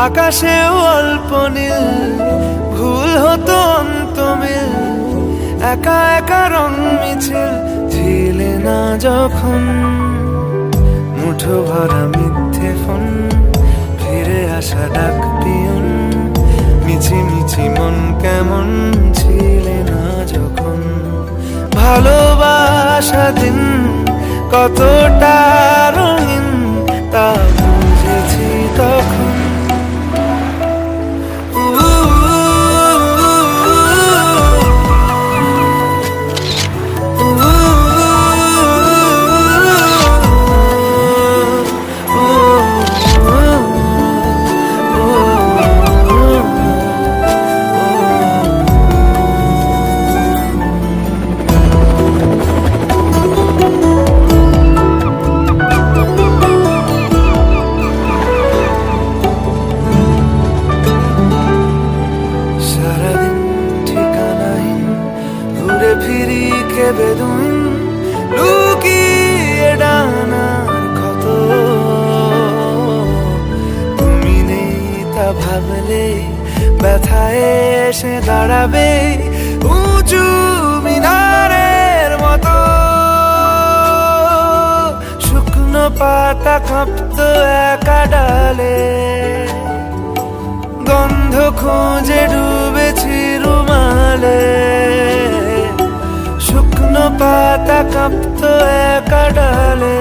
আকাশেও অল্প নীল, ভুল হতো অন্তমিল, একা একা রং মিছিল ঝিলে না যখন। মুঠো ভরা মিথ্যে ফোন, ফিরে আসা ডাক পিয়ন, মিছি মিছি মন কেমন ছিলে না যখন। ভালোবাসা দিন কতটা রঙিন তা বুঝেছি তখন। ফিরি কেবেদুন লুকিয়ে ডানার ক্ষত, তুমি নেই তা ভাবলে ব্যথায় এসে দাঁড়াবে উঁচু মিনারের মতো। শুকনো পাতা কাঁপতো একা ডালে, গন্ধ খুঁজে ডুবেছি রুমালে। শুকনো পাতা কাঁপতো একা ডালে।